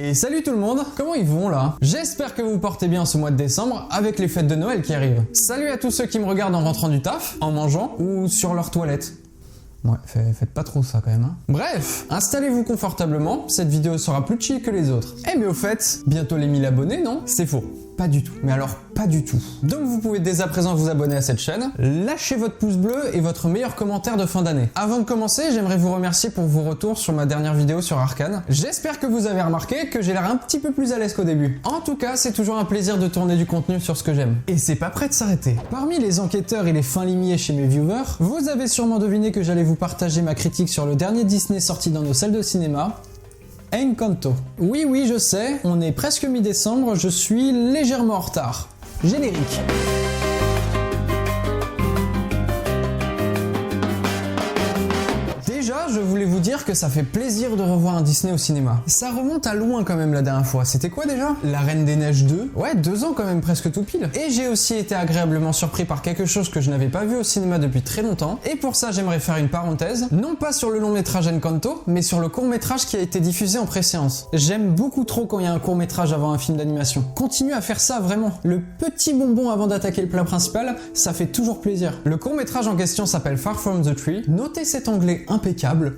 Et salut tout le monde, comment ils vont là? J'espère que vous vous portez bien ce mois de décembre avec les fêtes de Noël qui arrivent. Salut à tous ceux qui me regardent en rentrant du taf, en mangeant ou sur leur toilette. Ouais, faites pas trop ça quand même, hein. Bref, installez-vous confortablement, cette vidéo sera plus chill que les autres. Eh mais au fait, bientôt les 1000 abonnés, non? C'est faux. Pas du tout. Mais alors, pas du tout. Donc vous pouvez dès à présent vous abonner à cette chaîne, lâcher votre pouce bleu et votre meilleur commentaire de fin d'année. Avant de commencer, j'aimerais vous remercier pour vos retours sur ma dernière vidéo sur Arcane. J'espère que vous avez remarqué que j'ai l'air un petit peu plus à l'aise qu'au début. En tout cas, c'est toujours un plaisir de tourner du contenu sur ce que j'aime. Et c'est pas prêt de s'arrêter. Parmi les enquêteurs et les fins limiers chez mes viewers, vous avez sûrement deviné que j'allais vous partager ma critique sur le dernier Disney sorti dans nos salles de cinéma, Encanto. Oui, je sais, on est presque mi-décembre, je suis légèrement en retard. Générique. Déjà, je voulais vous dire que ça fait plaisir de revoir un Disney au cinéma. Ça remonte à loin quand même la dernière fois. C'était quoi déjà? La Reine des Neiges 2? Ouais, 2 ans quand même, presque tout pile. Et j'ai aussi été agréablement surpris par quelque chose que je n'avais pas vu au cinéma depuis très longtemps. Et pour ça, j'aimerais faire une parenthèse, non pas sur le long métrage Encanto, mais sur le court métrage qui a été diffusé en préséance. J'aime beaucoup trop quand il y a un court métrage avant un film d'animation. Continuez à faire ça vraiment. Le petit bonbon avant d'attaquer le plat principal, ça fait toujours plaisir. Le court métrage en question s'appelle Far From the Tree. Notez cet anglais impeccable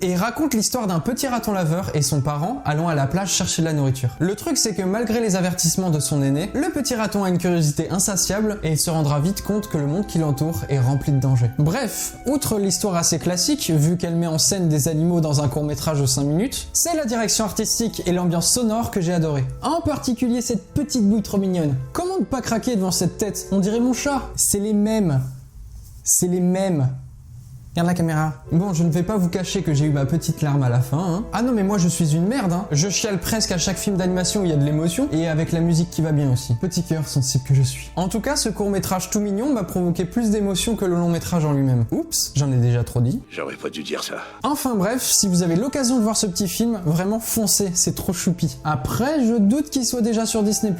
et raconte l'histoire d'un petit raton laveur et son parent allant à la plage chercher de la nourriture. Le truc c'est que malgré les avertissements de son aîné, le petit raton a une curiosité insatiable et il se rendra vite compte que le monde qui l'entoure est rempli de dangers. Bref, outre l'histoire assez classique, vu qu'elle met en scène des animaux dans un court-métrage de 5 minutes, c'est la direction artistique et l'ambiance sonore que j'ai adoré. En particulier cette petite bouille trop mignonne. Comment ne pas craquer devant cette tête? On dirait mon chat. C'est les mêmes. C'est les mêmes. Regarde la caméra. Bon, je ne vais pas vous cacher que j'ai eu ma petite larme à la fin, hein. Ah non mais moi je suis une merde, hein. Je chiale presque à chaque film d'animation où il y a de l'émotion, et avec la musique qui va bien aussi. Petit cœur sensible que je suis. En tout cas, ce court-métrage tout mignon m'a provoqué plus d'émotion que le long-métrage en lui-même. Oups, j'en ai déjà trop dit. J'aurais pas dû dire ça. Enfin bref, si vous avez l'occasion de voir ce petit film, vraiment foncez, c'est trop choupi. Après, je doute qu'il soit déjà sur Disney+.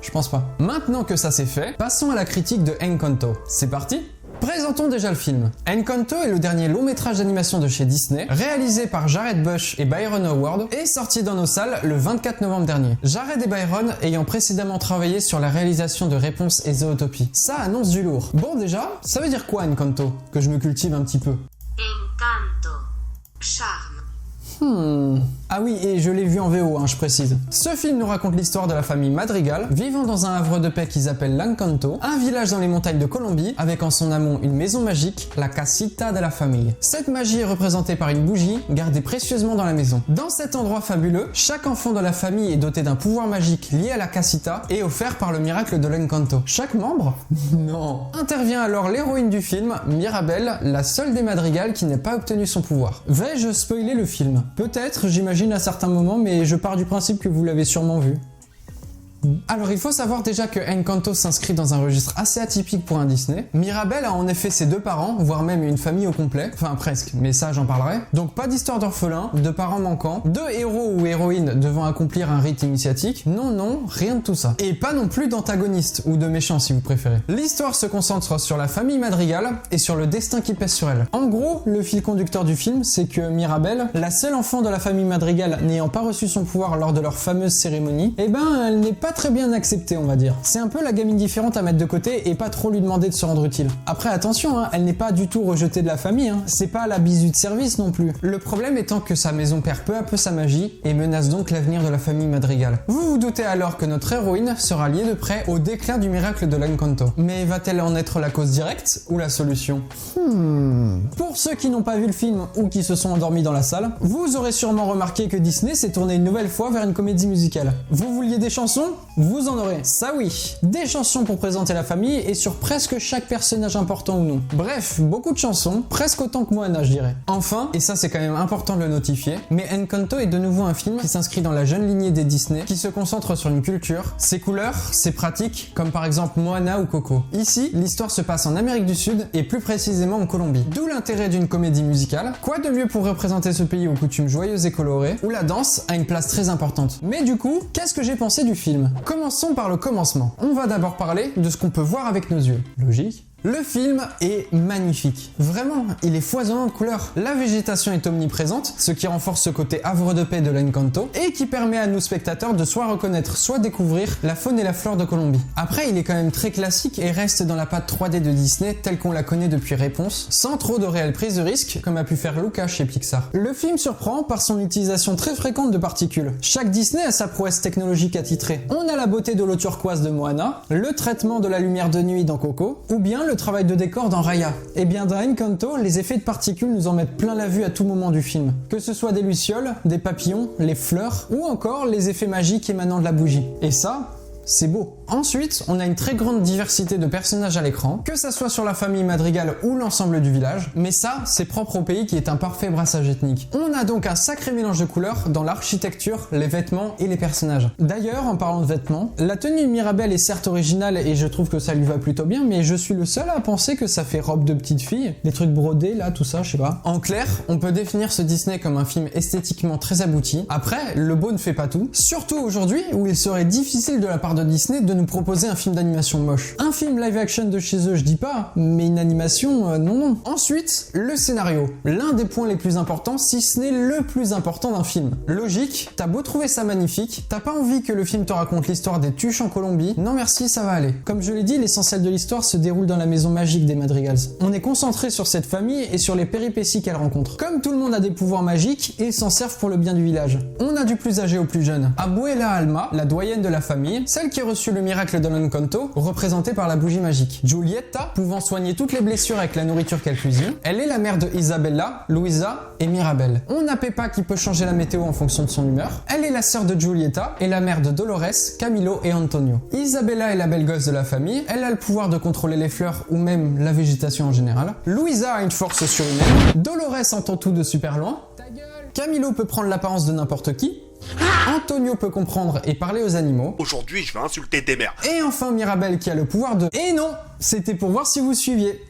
Je pense pas. Maintenant que ça c'est fait, passons à la critique de Encanto. C'est parti? Présentons déjà le film. Encanto est le dernier long métrage d'animation de chez Disney, réalisé par Jared Bush et Byron Howard, et sorti dans nos salles le 24 novembre dernier. Jared et Byron ayant précédemment travaillé sur la réalisation de Réponse et Zootopie. Ça annonce du lourd. Bon déjà, ça veut dire quoi Encanto? Que je me cultive un petit peu. Encanto. Charme. Ah oui, et je l'ai vu en VO, hein, je précise. Ce film nous raconte l'histoire de la famille Madrigal, vivant dans un havre de paix qu'ils appellent l'Encanto, un village dans les montagnes de Colombie, avec en son amont une maison magique, la Casita de la Famille. Cette magie est représentée par une bougie, gardée précieusement dans la maison. Dans cet endroit fabuleux, chaque enfant de la famille est doté d'un pouvoir magique lié à la Casita et offert par le miracle de l'Encanto. Chaque membre non. Intervient alors l'héroïne du film, Mirabelle, la seule des Madrigal qui n'a pas obtenu son pouvoir. Vais-je spoiler le film? Peut-être, j'imagine à certains moments, mais je pars du principe que vous l'avez sûrement vu. Alors il faut savoir déjà que Encanto s'inscrit dans un registre assez atypique pour un Disney. Mirabelle a en effet ses 2 parents, voire même une famille au complet, enfin presque, mais ça j'en parlerai. Donc pas d'histoire d'orphelin, de parents manquants, 2 héros ou héroïnes devant accomplir un rite initiatique, non, rien de tout ça. Et pas non plus d'antagonistes, ou de méchants si vous préférez. L'histoire se concentre sur la famille Madrigal et sur le destin qui pèse sur elle. En gros, le fil conducteur du film, c'est que Mirabelle, la seule enfant de la famille Madrigal n'ayant pas reçu son pouvoir lors de leur fameuse cérémonie, elle n'est pas très bien acceptée, on va dire. C'est un peu la gamine différente à mettre de côté et pas trop lui demander de se rendre utile. Après attention, elle n'est pas du tout rejetée de la famille, c'est pas la bisu de service non plus. Le problème étant que sa maison perd peu à peu sa magie et menace donc l'avenir de la famille Madrigal. Vous vous doutez alors que notre héroïne sera liée de près au déclin du miracle de l'Encanto. Mais va-t-elle en être la cause directe ou la solution? Pour ceux qui n'ont pas vu le film ou qui se sont endormis dans la salle, vous aurez sûrement remarqué que Disney s'est tourné une nouvelle fois vers une comédie musicale. Vous vouliez des chansons? Vous en aurez, ça oui. Des chansons pour présenter la famille et sur presque chaque personnage important ou non. Bref, beaucoup de chansons, presque autant que Moana je dirais. Enfin, et ça c'est quand même important de le notifier, mais Encanto est de nouveau un film qui s'inscrit dans la jeune lignée des Disney, qui se concentre sur une culture, ses couleurs, ses pratiques, comme par exemple Moana ou Coco. Ici, l'histoire se passe en Amérique du Sud et plus précisément en Colombie. D'où l'intérêt d'une comédie musicale. Quoi de mieux pour représenter ce pays aux coutumes joyeuses et colorées, où la danse a une place très importante. Mais du coup, qu'est-ce que j'ai pensé du film? Commençons par le commencement. On va d'abord parler de ce qu'on peut voir avec nos yeux. Logique. Le film est magnifique. Vraiment, il est foisonnant de couleurs. La végétation est omniprésente, ce qui renforce ce côté havre de paix de l'Encanto et qui permet à nous spectateurs de soit reconnaître, soit découvrir la faune et la flore de Colombie. Après, il est quand même très classique et reste dans la patte 3D de Disney telle qu'on la connaît depuis Réponse, sans trop de réelle prise de risque comme a pu faire Lucas chez Pixar. Le film surprend par son utilisation très fréquente de particules. Chaque Disney a sa prouesse technologique attitrée. On a la beauté de l'eau turquoise de Moana, le traitement de la lumière de nuit dans Coco, ou bien le travail de décor dans Raya. Et bien dans Encanto, les effets de particules nous en mettent plein la vue à tout moment du film. Que ce soit des lucioles, des papillons, les fleurs, ou encore les effets magiques émanant de la bougie. Et ça, c'est beau. Ensuite, on a une très grande diversité de personnages à l'écran, que ça soit sur la famille Madrigal ou l'ensemble du village, mais ça, c'est propre au pays qui est un parfait brassage ethnique. On a donc un sacré mélange de couleurs dans l'architecture, les vêtements et les personnages. D'ailleurs, en parlant de vêtements, la tenue de Mirabel est certes originale et je trouve que ça lui va plutôt bien, mais je suis le seul à penser que ça fait robe de petite fille, des trucs brodés là, tout ça, je sais pas. En clair, on peut définir ce Disney comme un film esthétiquement très abouti. Après, le beau ne fait pas tout, surtout aujourd'hui où il serait difficile de la part de Disney de nous proposer un film d'animation moche. Un film live action de chez eux, je dis pas, mais une animation, non. Ensuite, le scénario. L'un des points les plus importants, si ce n'est le plus important d'un film. Logique, t'as beau trouver ça magnifique, t'as pas envie que le film te raconte l'histoire des tuches en Colombie, non merci, ça va aller. Comme je l'ai dit, l'essentiel de l'histoire se déroule dans la maison magique des Madrigals. On est concentré sur cette famille et sur les péripéties qu'elle rencontre. Comme tout le monde a des pouvoirs magiques et s'en servent pour le bien du village. On a du plus âgé au plus jeune. Abuela Alma, la doyenne de la famille, celle qui a reçu le miracle de l'Encanto, représentée par la bougie magique. Giulietta, pouvant soigner toutes les blessures avec la nourriture qu'elle cuisine. Elle est la mère de Isabella, Luisa et Mirabel. On a Peppa qui peut changer la météo en fonction de son humeur. Elle est la sœur de Giulietta et la mère de Dolores, Camilo et Antonio. Isabella est la belle gosse de la famille. Elle a le pouvoir de contrôler les fleurs ou même la végétation en général. Luisa a une force surhumaine. Dolores entend tout de super loin. Camilo peut prendre l'apparence de n'importe qui. Antonio peut comprendre et parler aux animaux. Aujourd'hui, je vais insulter des mères. Et enfin Mirabel qui a le pouvoir de... Et non, c'était pour voir si vous suiviez.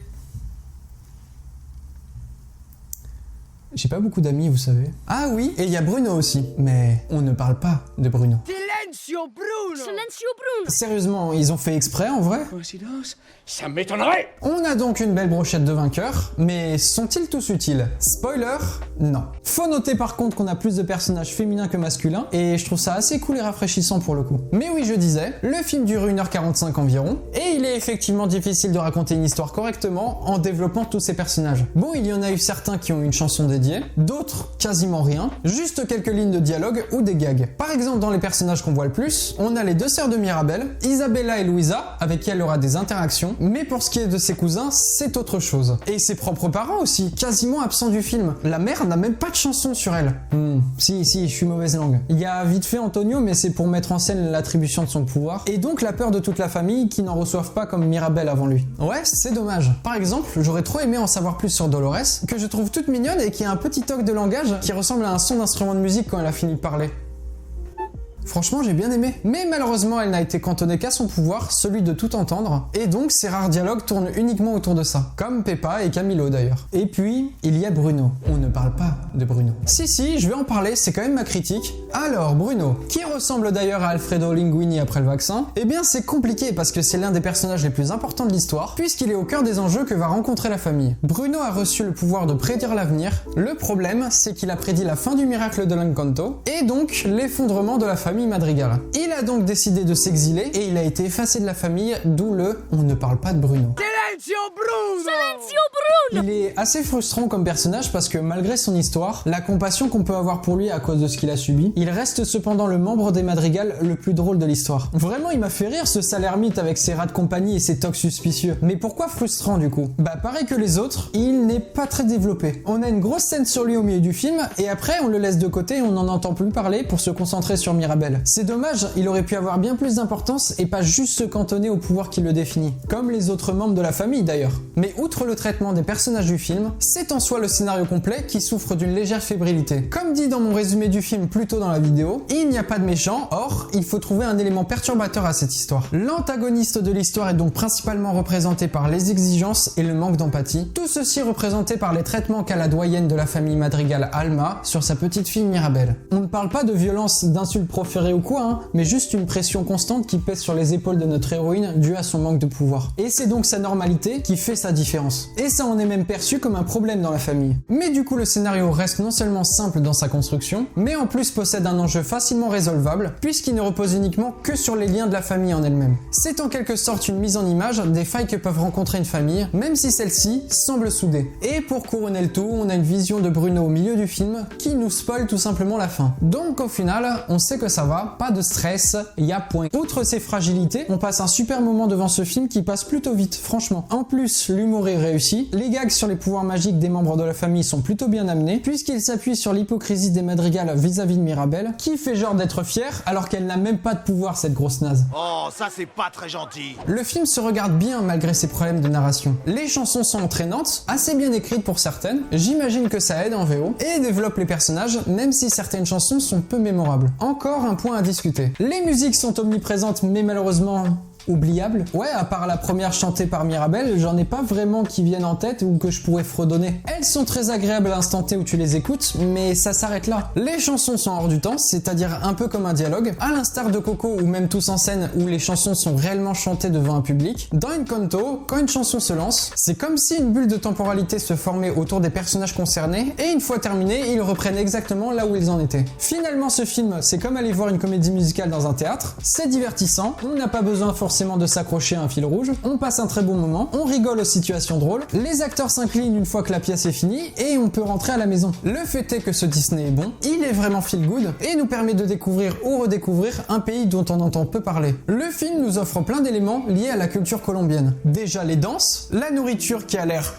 J'ai pas beaucoup d'amis, vous savez. Ah oui, et il y a Bruno aussi. Mais on ne parle pas de Bruno. Silencio Bruno! Silencio Bruno! Sérieusement, ils ont fait exprès en vrai? Coïncidence? Ça m'étonnerait! On a donc une belle brochette de vainqueurs, mais sont-ils tous utiles? Spoiler, non. Faut noter par contre qu'on a plus de personnages féminins que masculins, et je trouve ça assez cool et rafraîchissant pour le coup. Mais oui, je disais, le film dure 1h45 environ, et il est effectivement difficile de raconter une histoire correctement en développant tous ces personnages. Bon, il y en a eu certains qui ont une chanson dédiée, d'autres quasiment rien, juste quelques lignes de dialogue ou des gags. Par exemple, dans les personnages qu'on voit le plus, on a les deux sœurs de Mirabel, Isabella et Luisa, avec qui elle aura des interactions, mais pour ce qui est de ses cousins, c'est autre chose. Et ses propres parents aussi, quasiment absents du film. La mère n'a même pas de chanson sur elle. Si, je suis mauvaise langue. Il y a vite fait Antonio, mais c'est pour mettre en scène l'attribution de son pouvoir, et donc la peur de toute la famille qui n'en reçoivent pas comme Mirabel avant lui. Ouais, c'est dommage. Par exemple, j'aurais trop aimé en savoir plus sur Dolores, que je trouve toute mignonne et qui a un petit toc de langage qui ressemble à un son d'instrument de musique quand elle a fini de parler. Franchement, j'ai bien aimé. Mais malheureusement, elle n'a été cantonnée qu'à son pouvoir, celui de tout entendre, et donc ses rares dialogues tournent uniquement autour de ça. Comme Peppa et Camilo d'ailleurs. Et puis, il y a Bruno. On ne parle pas de Bruno. Si, je vais en parler, c'est quand même ma critique. Alors, Bruno, qui ressemble d'ailleurs à Alfredo Linguini après le vaccin, eh bien c'est compliqué parce que c'est l'un des personnages les plus importants de l'histoire, puisqu'il est au cœur des enjeux que va rencontrer la famille. Bruno a reçu le pouvoir de prédire l'avenir. Le problème, c'est qu'il a prédit la fin du miracle de l'Encanto, et donc l'effondrement de la famille Madrigal. Il a donc décidé de s'exiler et il a été effacé de la famille, d'où le « on ne parle pas de Bruno ». Silencio Bruno! Silencio Bruno! Il est assez frustrant comme personnage parce que malgré son histoire, la compassion qu'on peut avoir pour lui à cause de ce qu'il a subi, il reste cependant le membre des Madrigal le plus drôle de l'histoire. Vraiment, il m'a fait rire ce sale ermite avec ses rats de compagnie et ses tocs suspicieux. Mais pourquoi frustrant du coup? Bah pareil que les autres, il n'est pas très développé. On a une grosse scène sur lui au milieu du film et après on le laisse de côté et on n'en entend plus parler pour se concentrer sur Mirabel. C'est dommage, il aurait pu avoir bien plus d'importance et pas juste se cantonner au pouvoir qui le définit. Comme les autres membres de la famille d'ailleurs. Mais outre le traitement des personnages du film, c'est en soi le scénario complet qui souffre d'une légère fébrilité. Comme dit dans mon résumé du film plus tôt dans la vidéo, il n'y a pas de méchant, or il faut trouver un élément perturbateur à cette histoire. L'antagoniste de l'histoire est donc principalement représenté par les exigences et le manque d'empathie, tout ceci représenté par les traitements qu'a la doyenne de la famille Madrigal Alma sur sa petite fille Mirabel. On ne parle pas de violence, d'insultes proférées ou quoi, mais juste une pression constante qui pèse sur les épaules de notre héroïne due à son manque de pouvoir. Et c'est donc sa normalité temporalité qui fait sa différence. Et ça en est même perçu comme un problème dans la famille. Mais du coup le scénario reste non seulement simple dans sa construction, mais en plus possède un enjeu facilement résolvable, puisqu'il ne repose uniquement que sur les liens de la famille en elle-même. C'est en quelque sorte une mise en image des failles que peuvent rencontrer une famille, même si celle-ci semble soudée. Et pour couronner le tout, on a une vision de Bruno au milieu du film qui nous spoil tout simplement la fin. Donc au final, on sait que ça va, pas de stress, y a point. Outre ses fragilités, on passe un super moment devant ce film qui passe plutôt vite, franchement. En plus, l'humour est réussi, les gags sur les pouvoirs magiques des membres de la famille sont plutôt bien amenés, puisqu'ils s'appuient sur l'hypocrisie des Madrigal vis-à-vis de Mirabel, qui fait genre d'être fière alors qu'elle n'a même pas de pouvoir, cette grosse naze. Oh, ça c'est pas très gentil. Le film se regarde bien malgré ses problèmes de narration. Les chansons sont entraînantes, assez bien écrites pour certaines, j'imagine que ça aide en VO, et développe les personnages, même si certaines chansons sont peu mémorables. Encore un point à discuter. Les musiques sont omniprésentes, mais malheureusement oubliable. Ouais, à part la première chantée par Mirabel, j'en ai pas vraiment qui viennent en tête ou que je pourrais fredonner. Elles sont très agréables à l'instant T où tu les écoutes, mais ça s'arrête là. Les chansons sont hors du temps, c'est-à-dire un peu comme un dialogue, à l'instar de Coco ou même Tous en scène où les chansons sont réellement chantées devant un public. Dans Encanto, quand une chanson se lance, c'est comme si une bulle de temporalité se formait autour des personnages concernés et une fois terminé, ils reprennent exactement là où ils en étaient. Finalement, ce film, c'est comme aller voir une comédie musicale dans un théâtre, c'est divertissant, on n'a pas besoin forcément de s'accrocher à un fil rouge, on passe un très bon moment, on rigole aux situations drôles, les acteurs s'inclinent une fois que la pièce est finie et on peut rentrer à la maison. Le fait est que ce Disney est bon, il est vraiment feel good et nous permet de découvrir ou redécouvrir un pays dont on entend peu parler. Le film nous offre plein d'éléments liés à la culture colombienne. Déjà les danses, la nourriture qui a l'air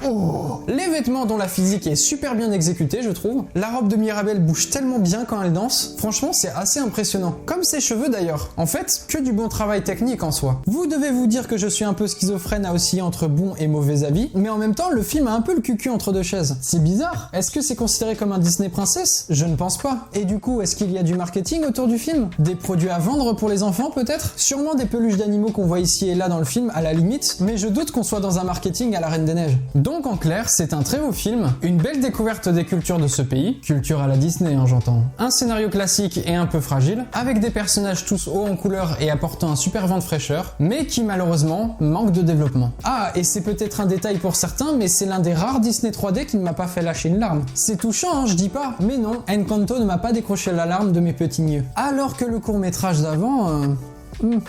les vêtements dont la physique est super bien exécutée je trouve, la robe de Mirabel bouge tellement bien quand elle danse, franchement c'est assez impressionnant. Comme ses cheveux d'ailleurs. En fait, que du bon travail technique en soi. Vous devez vous dire que je suis un peu schizophrène à osciller entre bon et mauvais avis, mais en même temps, le film a un peu le cul entre deux chaises. C'est bizarre. Est-ce que c'est considéré comme un Disney princesse? Je ne pense pas. Et du coup, est-ce qu'il y a du marketing autour du film? Des produits à vendre pour les enfants peut-être? Sûrement des peluches d'animaux qu'on voit ici et là dans le film, à la limite, mais je doute qu'on soit dans un marketing à la Reine des Neiges. Donc en clair, c'est un très beau film, une belle découverte des cultures de ce pays, culture à la Disney hein, j'entends. Un scénario classique et un peu fragile, avec des personnages tous hauts en couleur et apportant un super vent de fraîcheur, mais qui malheureusement manque de développement. Ah, et c'est peut-être un détail pour certains, mais c'est l'un des rares Disney 3D qui ne m'a pas fait lâcher une larme. C'est touchant, hein, je dis pas, mais non, Encanto ne m'a pas décroché la larme de mes petits yeux. Alors que le court-métrage d'avant...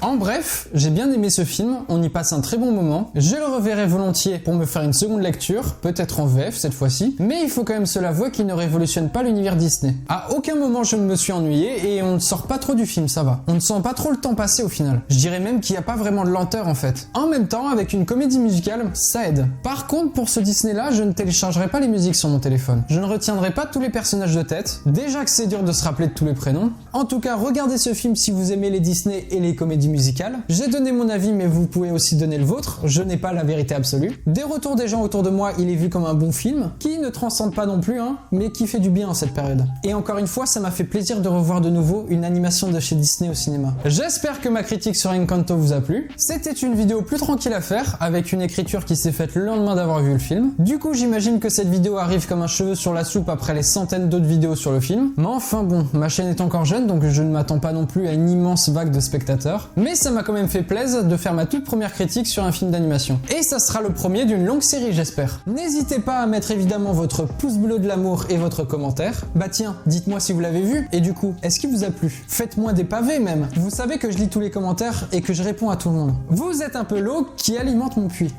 En bref, j'ai bien aimé ce film, on y passe un très bon moment, je le reverrai volontiers pour me faire une seconde lecture, peut-être en VF cette fois-ci, mais il faut quand même se l'avouer qu'il ne révolutionne pas l'univers Disney. À aucun moment je ne me suis ennuyé et on ne sort pas trop du film, ça va. On ne sent pas trop le temps passer au final. Je dirais même qu'il n'y a pas vraiment de lenteur en fait. En même temps, avec une comédie musicale, ça aide. Par contre, pour ce Disney-là, je ne téléchargerai pas les musiques sur mon téléphone. Je ne retiendrai pas tous les personnages de tête, déjà que c'est dur de se rappeler de tous les prénoms. En tout cas, regardez ce film si vous aimez les Disney et les comédie musicale. J'ai donné mon avis mais vous pouvez aussi donner le vôtre, je n'ai pas la vérité absolue. Des retours des gens autour de moi, il est vu comme un bon film, qui ne transcende pas non plus, hein, mais qui fait du bien en cette période. Et encore une fois, ça m'a fait plaisir de revoir de nouveau une animation de chez Disney au cinéma. J'espère que ma critique sur Encanto vous a plu. C'était une vidéo plus tranquille à faire, avec une écriture qui s'est faite le lendemain d'avoir vu le film. Du coup, j'imagine que cette vidéo arrive comme un cheveu sur la soupe après les centaines d'autres vidéos sur le film. Mais enfin bon, ma chaîne est encore jeune, donc je ne m'attends pas non plus à une immense vague de spectateurs. Mais ça m'a quand même fait plaisir de faire ma toute première critique sur un film d'animation. Et ça sera le premier d'une longue série, j'espère. N'hésitez pas à mettre évidemment votre pouce bleu de l'amour et votre commentaire. Bah tiens, dites-moi si vous l'avez vu, et du coup, est-ce qu'il vous a plu? Faites-moi des pavés même. Vous savez que je lis tous les commentaires et que je réponds à tout le monde. Vous êtes un peu l'eau qui alimente mon puits.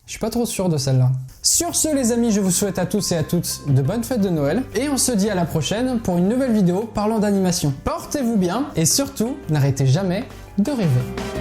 Je suis pas trop sûr de celle-là. Sur ce les amis, je vous souhaite à tous et à toutes de bonnes fêtes de Noël et on se dit à la prochaine pour une nouvelle vidéo parlant d'animation. Portez-vous bien et surtout, n'arrêtez jamais de rêver.